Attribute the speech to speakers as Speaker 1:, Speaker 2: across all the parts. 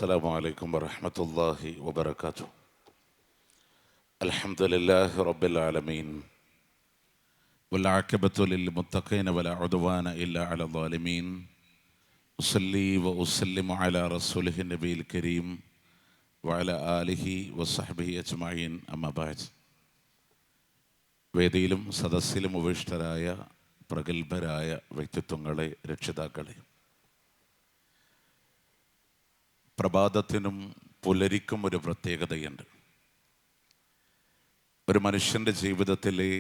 Speaker 1: السلام عليكم ورحمة الله وبركاته. الحمد لله رب العالمين والعاقبة للمتقين ولا عدوان إلا على الظالمين. أصلي وأسلم على رسوله النبي الكريم وعلى آله وصحبه أجمعين أما بعد. വേദിയിലും സദസ്സിലും ഉപവിഷ്ടരായ പ്രഗത്ഭരായ വ്യക്തിത്വങ്ങളെ, രക്ഷിതാക്കളെ, പ്രഭാതത്തിനും പുലരിക്കും ഒരു പ്രത്യേകതയുണ്ട്. ഒരു മനുഷ്യൻ്റെ ജീവിതത്തിലെ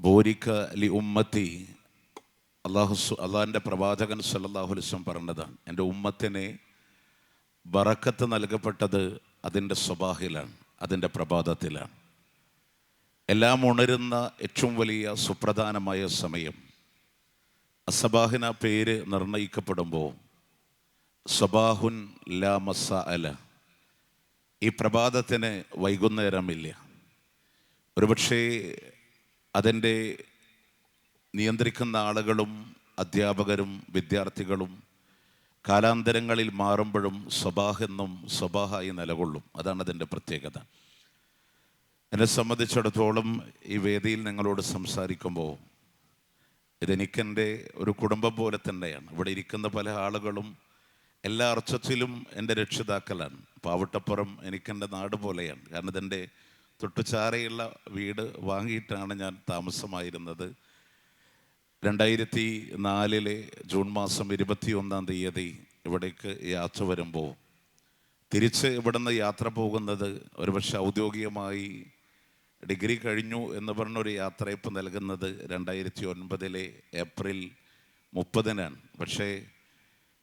Speaker 1: ബോരിക ലി ഉമ്മത്തി, അള്ളാഹുവിൻ്റെ പ്രവാചകൻ സല്ലല്ലാഹു അലൈഹി വസല്ലം പറഞ്ഞതാണ്, എൻ്റെ ഉമ്മത്തിനെ ബറക്കത്ത് നൽകപ്പെട്ടത് അതിൻ്റെ സ്വബാഹിലാണ്, അതിൻ്റെ പ്രഭാതത്തിലാണ്. എല്ലാം ഉണരുന്ന ഏറ്റവും വലിയ സുപ്രധാനമായ സമയം അസബാഹിന പേര് നിർണയിക്കപ്പെടുമ്പോൾ സബാഹുൻ ലാ മസാ അല, ഈ പ്രഭാതത്തിന് വൈകുന്നേരമില്ല. ഒരുപക്ഷേ അതിൻ്റെ നിയന്ത്രിക്കുന്ന ആളുകളും അധ്യാപകരും വിദ്യാർത്ഥികളും കാലാന്തരങ്ങളിൽ മാറുമ്പോഴും സ്വബാഹ് എന്നും സ്വബാഹായി നിലകൊള്ളും. അതാണ് അതിൻ്റെ പ്രത്യേകത. എന്നെ സംബന്ധിച്ചിടത്തോളം ഈ വേദിയിൽ നിങ്ങളോട് സംസാരിക്കുമ്പോൾ ഇതെനിക്കെൻ്റെ ഒരു കുടുംബം പോലെ തന്നെയാണ്. ഇവിടെ ഇരിക്കുന്ന പല ആളുകളും എല്ലാ അർത്ഥത്തിലും എൻ്റെ രക്ഷിതാക്കളാണ്. പാവട്ടപ്പുറം എനിക്കെൻ്റെ നാട് പോലെയാണ്. കാരണം ഇതെൻ്റെ തൊട്ടുചാരയുള്ള വീട് വാങ്ങിയിട്ടാണ് ഞാൻ താമസമായിരുന്നത്. 2004 ജൂൺ മാസം 21 ഇവിടേക്ക് യാത്ര വരുമ്പോൾ തിരിച്ച് ഇവിടുന്ന് യാത്ര പോകുന്നത് ഒരുപക്ഷെ ഔദ്യോഗികമായി ഡിഗ്രി കഴിഞ്ഞു എന്ന് പറഞ്ഞൊരു യാത്രയപ്പ് നൽകുന്നത് 2009 ഏപ്രിൽ 30 പക്ഷേ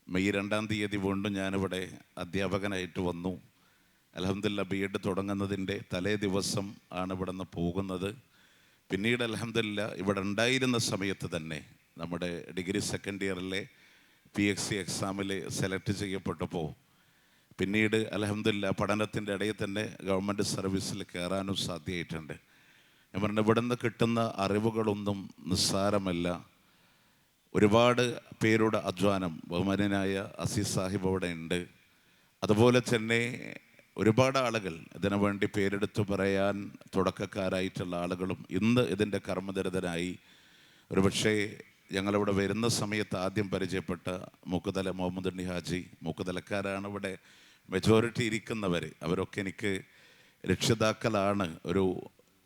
Speaker 1: മെയ് 2 വീണ്ടും ഞാനിവിടെ അധ്യാപകനായിട്ട് വന്നു. അൽഹംദുലില്ലാ ബി.എഡ് തുടങ്ങുന്നതിൻ്റെ തലേ ദിവസം ആണ് ഇവിടെ നിന്ന് പോകുന്നത്. പിന്നീട് അൽഹംദുലില്ലാ ഇവിടെ ഉണ്ടായിരുന്ന സമയത്ത് തന്നെ നമ്മുടെ ഡിഗ്രി സെക്കൻഡ് ഇയറിലെ PXC എക്സാമിൽ സെലക്ട് ചെയ്യപ്പെട്ടപ്പോൾ പിന്നീട് അൽഹംദുലില്ലാ പഠനത്തിൻ്റെ ഇടയിൽ തന്നെ ഗവൺമെൻറ് സർവീസിൽ കയറാനും സാധ്യമായിട്ടുണ്ട്. ഞാൻ പറഞ്ഞു, ഇവിടെ നിന്ന് കിട്ടുന്ന അറിവുകളൊന്നും നിസ്സാരമല്ല. ഒരുപാട് പേരുടെ അധ്വാനം ബഹുമാന്യനായ അസീസ് സാഹിബ് അവിടെ ഉണ്ട്. അതുപോലെ തന്നെ ഒരുപാട് ആളുകൾ ഇതിനു വേണ്ടി പേരെടുത്തു പറയാൻ തുടക്കക്കാരായിട്ടുള്ള ആളുകളും ഇന്ന് ഇതിൻ്റെ കർമ്മനിരതനായി. ഒരുപക്ഷെ ഞങ്ങളിവിടെ വരുന്ന സമയത്ത് ആദ്യം പരിചയപ്പെട്ട മൂക്കുതല മുഹമ്മദ് ഉണ്ണി ഹാജി, മൂക്കുതലക്കാരാണ് ഇവിടെ മെജോറിറ്റി ഇരിക്കുന്നവർ. അവരൊക്കെ എനിക്ക് രക്ഷിതാക്കളാണ്. ഒരു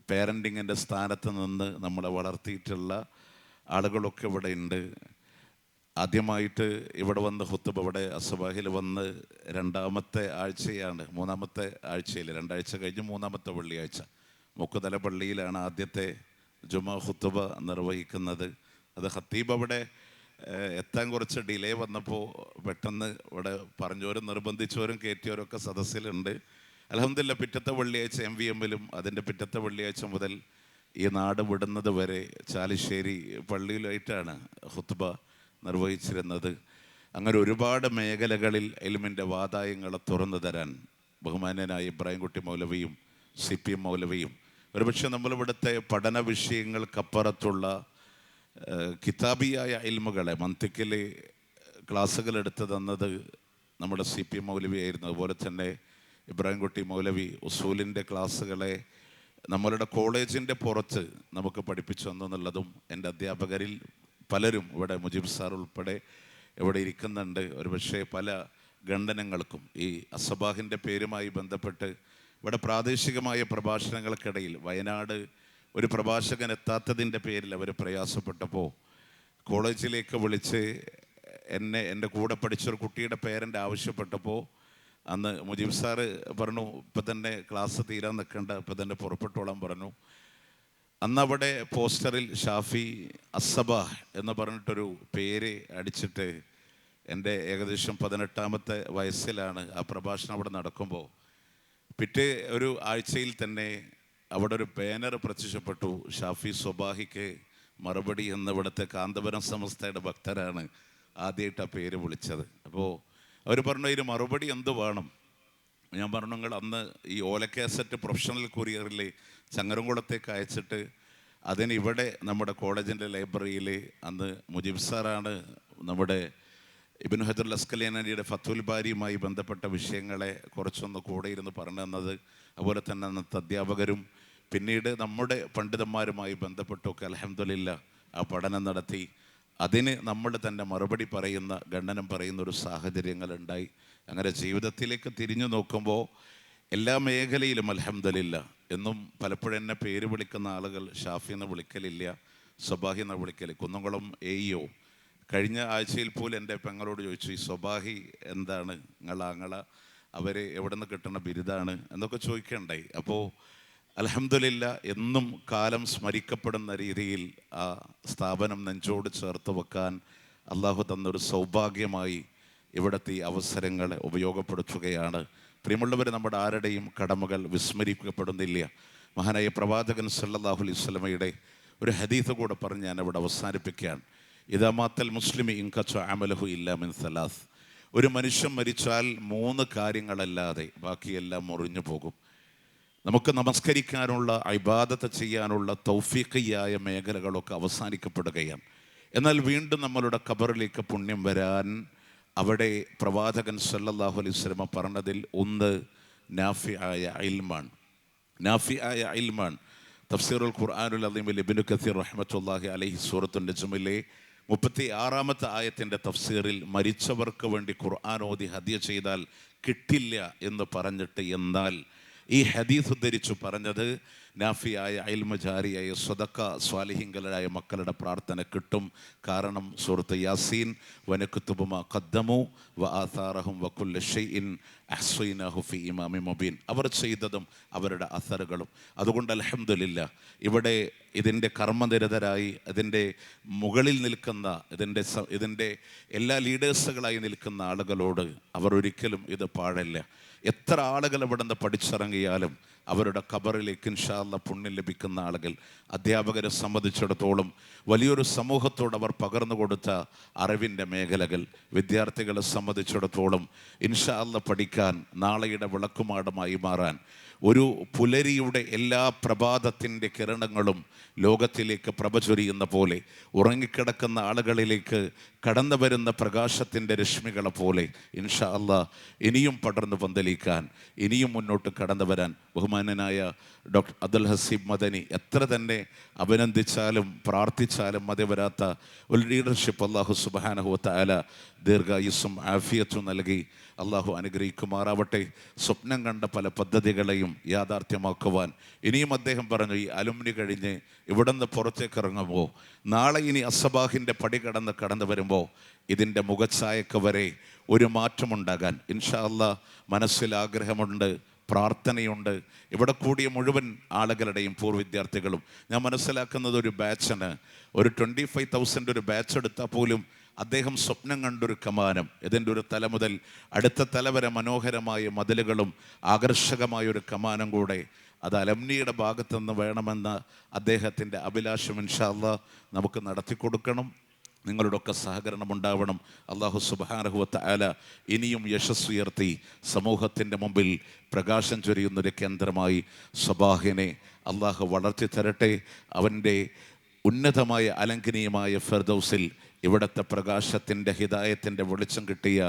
Speaker 1: പേരൻറ്റിങ്ങിൻ്റെ സ്ഥാനത്ത് നിന്ന് നമ്മളെ വളർത്തിയിട്ടുള്ള ആളുകളൊക്കെ ഇവിടെ ഉണ്ട്. ആദ്യമായിട്ട് ഇവിടെ വന്ന് ഖുത്ബ ഇവിടെ അസ്ബാഹിൽ വന്ന് 2ാമത്തെ ആഴ്ചയാണ്, 3ാമത്തെ ആഴ്ചയിൽ 2 ആഴ്ച കഴിഞ്ഞ് 3ാമത്തെ വെള്ളിയാഴ്ച മുക്കുതല പള്ളിയിലാണ് ആദ്യത്തെ ജുമാ ഖുത്ബ നിർവഹിക്കുന്നത്. അത് ഖത്തീബ് അവിടെ എത്താൻ കുറച്ച് ഡിലേ വന്നപ്പോൾ പെട്ടെന്ന് ഇവിടെ പറഞ്ഞവരും നിർബന്ധിച്ചവരും കയറ്റിയവരൊക്കെ സദസ്സിലുണ്ട്. അൽഹംദുലില്ലാ പിറ്റത്തെ വെള്ളിയാഴ്ച MVM-ലും അതിൻ്റെ പിറ്റത്തെ വെള്ളിയാഴ്ച മുതൽ ഈ നാട് വിടുന്നത് വരെ ചാലിശ്ശേരി പള്ളിയിലായിട്ടാണ് ഖുത്ബ നിർവഹിച്ചിരുന്നത്. അങ്ങനെ ഒരുപാട് മേഖലകളിൽ ഇൽമിൻ്റെ വാതായങ്ങളെ തുറന്നു തരാൻ ബഹുമാന്യനായ ഇബ്രാഹിം കുട്ടി മൗലവിയും CPM മൗലവിയും, ഒരുപക്ഷെ നമ്മളിവിടുത്തെ പഠന വിഷയങ്ങൾക്കപ്പുറത്തുള്ള കിതാബിയായ ഇൽമുകളെ മന്തിക്കിൽ ക്ലാസ്സുകൾ എടുത്തു തന്നത് നമ്മുടെ CPM മൗലവി ആയിരുന്നു. അതുപോലെ തന്നെ ഇബ്രാഹിം കുട്ടി മൗലവി ഉസൂലിൻ്റെ ക്ലാസ്സുകളെ നമ്മളുടെ കോളേജിൻ്റെ പുറത്ത് നമുക്ക് പഠിപ്പിച്ചു തന്നെന്നുള്ളതും എൻ്റെ അധ്യാപകരിൽ പലരും ഇവിടെ മുജീബ് സാർ ഉൾപ്പെടെ ഇവിടെ ഇരിക്കുന്നുണ്ട്. ഒരുപക്ഷെ പല ഖണ്ഡനങ്ങൾക്കും ഈ അസബാഹിൻ്റെ പേരുമായി ബന്ധപ്പെട്ട് ഇവിടെ പ്രാദേശികമായ പ്രഭാഷണങ്ങൾക്കിടയിൽ വയനാട് ഒരു പ്രഭാഷകൻ എത്താത്തതിൻ്റെ പേരിൽ അവർ പ്രയാസപ്പെട്ടപ്പോൾ കോളേജിലേക്ക് വിളിച്ച് എൻ്റെ കൂടെ പഠിച്ചൊരു കുട്ടിയുടെ പേരൻ്റ് ആവശ്യപ്പെട്ടപ്പോൾ അന്ന് മുജീബ് സാറ് പറഞ്ഞു, ഇപ്പം തന്നെ ക്ലാസ് തീരാൻ നിൽക്കേണ്ട, ഇപ്പം തന്നെ പുറപ്പെട്ടോളാൻ പറഞ്ഞു. അന്നവിടെ പോസ്റ്ററിൽ ഷാഫി അസബാഹ് എന്ന് പറഞ്ഞിട്ടൊരു പേര് അടിച്ചിട്ട് എൻ്റെ ഏകദേശം 18ാമത്തെ വയസ്സിലാണ് ആ പ്രഭാഷണം അവിടെ നടക്കുമ്പോൾ പിറ്റേ ഒരു ആഴ്ചയിൽ തന്നെ അവിടെ ഒരു ബാനർ പ്രത്യക്ഷപ്പെട്ടു, ഷാഫി സ്വബാഹിക്ക് മറുപടി എന്ന്. ഇവിടുത്തെ കാന്തപുരം സമസ്തയുടെ ഭക്തരാണ് ആദ്യമായിട്ട് ആ പേര് വിളിച്ചത്. അപ്പോൾ അവർ പറഞ്ഞു, ഇതിന് മറുപടി എന്ത് വേണം? ഞാൻ പറഞ്ഞു, നിങ്ങൾ അന്ന് ഈ ഓലക്കാസറ്റ് പ്രൊഫഷണൽ കൊറിയറിൽ ചങ്ങരംകുളത്തേക്ക് അയച്ചിട്ട് അതിന് ഇവിടെ നമ്മുടെ കോളേജിൻ്റെ ലൈബ്രറിയിൽ അന്ന് മുജീബ് സാറാണ് നമ്മുടെ ഇബ്നു ഹജർ അസ്കലാനിയുടെ ഫത്തുൽ ബാരിയുമായി ബന്ധപ്പെട്ട വിഷയങ്ങളെ കുറച്ചൊന്ന് കൂടെ ഇരുന്ന് പറഞ്ഞു തന്നത്, അതുപോലെ തന്നെ അന്നത്തെ അധ്യാപകരും പിന്നീട് നമ്മുടെ പണ്ഡിതന്മാരുമായി ബന്ധപ്പെട്ടൊക്കെ അൽഹംദുലില്ലാ ആ പഠനം നടത്തി അതിന് നമ്മൾ തന്നെ മറുപടി പറയുന്ന ഖണ്ഡനം പറയുന്ന ഒരു സാഹചര്യങ്ങളുണ്ടായി. അങ്ങനെ ജീവിതത്തിലേക്ക് തിരിഞ്ഞു നോക്കുമ്പോൾ എല്ലാ മേഖലയിലും അൽഹംദുലില്ലാ എന്നും പലപ്പോഴും എന്നെ പേര് വിളിക്കുന്ന ആളുകൾ ഷാഫി എന്ന് വിളിക്കലില്ല, സ്വബാഹി എന്ന് വിളിക്കൽ. കുന്നംകുളം എഇഒ കഴിഞ്ഞ ആഴ്ചയിൽ പോലും എൻ്റെ പെങ്ങളോട് ചോദിച്ചു, ഈ സ്വബാഹി എന്താണ്, നിങ്ങള അവർ എവിടെ നിന്ന് കിട്ടുന്ന ബിരുദാണ് എന്നൊക്കെ ചോദിക്കുകയുണ്ടായി. അപ്പോൾ അൽഹംദുലില്ലാ എന്നും കാലം സ്മരിക്കപ്പെടുന്ന രീതിയിൽ ആ സ്ഥാപനം നെഞ്ചോട് ചേർത്ത് വെക്കാൻ അള്ളാഹു തന്നൊരു സൗഭാഗ്യമായി ഇവിടുത്തെ ഈ അവസരങ്ങളെ ഉപയോഗപ്പെടുത്തുകയാണ്. പ്രിയമുള്ളവർ, നമ്മുടെ ആരുടെയും കടമകൾ വിസ്മരിക്കപ്പെടുന്നില്ല. മഹാനായ പ്രവാചകൻ സല്ലല്ലാഹു അലൈഹി വസല്ലമയുടെ ഒരു ഹദീസ് കൂടെ പറഞ്ഞ് ഞാൻ അവിടെ അവസാനിപ്പിക്കുകയാണ്. ഇദാ മാത്തൽ മുസ്ലിമി ഇൻകച്ച അമലഹു ഇല്ലാ മിൻ സലാസ്. ഒരു മനുഷ്യൻ മരിച്ചാൽ 3 കാര്യങ്ങളല്ലാതെ ബാക്കിയെല്ലാം മുറിഞ്ഞു പോകും. നമുക്ക് നമസ്കരിക്കാനുള്ള, ഇബാദത്ത് ചെയ്യാനുള്ള തൗഫീഖിയായ മേഖലകളൊക്കെ അവസാനിക്കപ്പെടുകയാണ്. എന്നാൽ വീണ്ടും നമ്മളുടെ ഖബറിലേക്ക് പുണ്യം വരാൻ അവിടെ പ്രവാചകൻ സല്ലല്ലാഹു അലൈഹി വസല്ലമ പറഞ്ഞതിൽ ഒന്ന് നാഫിആയ ഇൽമാണ്. നാഫിആയ ഇൽമാണ്. തഫ്സീറുൽ ഖുർആനുൽ അദീമിൽ ഇബ്നു കസീർ റഹ്മത്തുള്ളാഹി അലൈഹി സൂറത്തുൻ നജ്മിലെ 36-ാമത്തെ ആയത്തിൻ്റെ തഫ്സീറിൽ മരിച്ചവർക്ക് വേണ്ടി ഖുർആൻ ഓതി ഹദിയ ചെയ്താൽ കിട്ടില്ല എന്ന് പറഞ്ഞിട്ട്, എന്നാൽ ഈ ഹദീസ് ഉദ്ധരിച്ചു പറഞ്ഞത് നാഫിയായ ഇൽമ ജാരിയായ സ്വദക്ക സ്വാലിഹിങ്കലായ മക്കളുടെ പ്രാർത്ഥന കിട്ടും. കാരണം സൂറത്ത് യാസീൻ വനകുതുബു മാ ഖദ്ദമു വ ആഥാറഹും വകുല്ല ഷൈഇൻ അഹ്സൈനാഹു ഫീ ഇമാമിൻ മുബീൻ. അവർ ചെയ്തതും അവരുടെ അസറുകളും. അതുകൊണ്ട് അൽഹംദുലില്ലാ ഇവിടെ ഇതിൻ്റെ കർമ്മനിരതരായി ഇതിൻ്റെ മുകളിൽ നിൽക്കുന്ന ഇതിൻ്റെ എല്ലാ ലീഡേഴ്സുകളായി നിൽക്കുന്ന ആളുകളോട് അവർ ഒരിക്കലും ഇത് പാടില്ല. എത്ര ആളുകൾ ഇവിടെ നിന്ന് പഠിച്ചിറങ്ങിയാലും അവരുടെ ഖബറിലേക്ക് ഇൻഷാ അല്ലാഹ് പുണ്യം ലഭിക്കുന്ന ആളുകൾ. അധ്യാപകരെ സംബന്ധിച്ചിടത്തോളം വലിയൊരു സമൂഹത്തോട് അവർ പകർന്നു കൊടുത്ത അറിവിൻ്റെ മേഖലകൾ. വിദ്യാർത്ഥികളെ സംബന്ധിച്ചിടത്തോളം ഇൻഷാ അല്ലാഹ് പഠിക്കാൻ, നാളെയുടെ വിളക്കുമാടമായി മാറാൻ, ഒരു പുലരിയുടെ എല്ലാ പ്രഭാതത്തിൻ്റെ കിരണങ്ങളും ലോകത്തിലേക്ക് പ്രഭ ചൊരിയുന്ന പോലെ ഉറങ്ങിക്കിടക്കുന്ന ആളുകളിലേക്ക് കടന്നു വരുന്ന പ്രകാശത്തിൻ്റെ രശ്മികളെ പോലെ ഇൻഷാ അല്ലാഹ് ഇനിയും പടർന്നു പന്തലിക്കാൻ, ഇനിയും മുന്നോട്ട് കടന്നു വരാൻ ബഹുമാനനായ ഡോക്ടർ അബ്ദുൽ ഹസീബ് മദനി എത്ര തന്നെ അഭിനന്ദിച്ചാലും പ്രാർത്ഥിച്ചാലും മതി വരാത്ത ഒരു ലീഡർഷിപ്പ് അല്ലാഹു സുബ്ഹാനഹു വ തആല ദീർഘായുസ്സും ആഫിയത്തും നൽകി അള്ളാഹു അനുഗ്രഹിക്കുമാറാവട്ടെ. സ്വപ്നം കണ്ട പല പദ്ധതികളെയും യാഥാർത്ഥ്യമാക്കുവാൻ ഇനിയും അദ്ദേഹം പറഞ്ഞു, ഈ അലുമിനി കഴിഞ്ഞ് ഇവിടെ നിന്ന് പുറത്തേക്ക് ഇറങ്ങുമ്പോൾ നാളെ ഇനി അസ്സബാഹിൻ്റെ പടി കടന്നു വരുമ്പോൾ ഇതിൻ്റെ മുഖച്ഛായക്ക് വരെ ഒരു മാറ്റമുണ്ടാകാൻ ഇൻഷാ അല്ലാഹ് മനസ്സിൽ ആഗ്രഹമുണ്ട്, പ്രാർത്ഥനയുണ്ട്. ഇവിടെ കൂടിയ മുഴുവൻ ആളുകളുടെയും പൂർവ്വ വിദ്യാർത്ഥികളും ഞാൻ മനസ്സിലാക്കുന്നത് ഒരു ബാച്ചാണ്. ഒരു 25,000 ഒരു ബാച്ച് എടുത്താൽ പോലും അദ്ദേഹം സ്വപ്നം കണ്ടൊരു കമാനം, ഇതിൻ്റെ ഒരു തല മുതൽ അടുത്ത തല വരെ മനോഹരമായ മതിലുകളും ആകർഷകമായൊരു കമാനം കൂടെ അത് അലംനിയുടെ ഭാഗത്തുനിന്ന് വേണമെന്ന അദ്ദേഹത്തിൻ്റെ അഭിലാഷം ഇൻഷാ അല്ലാഹ് നമുക്ക് നടത്തി കൊടുക്കണം. നിങ്ങളുടെ ഒക്കെ സഹകരണം ഉണ്ടാവണം. അല്ലാഹു സുബ്ഹാനഹു വ തആല ഇനിയും യശസ്സുയർത്തി സമൂഹത്തിൻ്റെ മുമ്പിൽ പ്രകാശം ചൊരിയുന്നൊരു കേന്ദ്രമായി സ്വബാഹിനെ അള്ളാഹു വളർത്തി തരട്ടെ. അവൻ്റെ ഉന്നതമായ അലംഘനീയമായ ഫിർദൗസിൽ ഇവിടുത്തെ പ്രകാശത്തിൻ്റെ ഹിദായത്തിൻ്റെ വെളിച്ചം കിട്ടിയ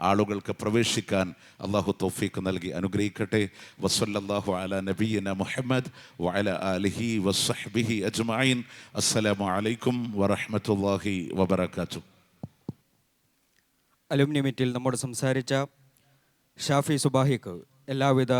Speaker 1: ആളുകൾക്ക് പ്രവേശിക്കാൻ അള്ളാഹു തൗഫീഖ് നൽകി അനുഗ്രഹിക്കട്ടെ. വസല്ലല്ലാഹു അലാ നബിയ്യിന മുഹമ്മദ് വഅലാ ആലിഹി വസ്സഹ്ബിഹി അജ്മഈൻ. അസ്സലാമു അലൈക്കും വറഹ്മത്തുള്ളാഹി വബറകാതുഹു.
Speaker 2: അലുമിനി മീറ്റിൽ നമ്മോട് സംസാരിച്ച ഷാഫി സുബാഹിക്ക് എല്ലാവിധ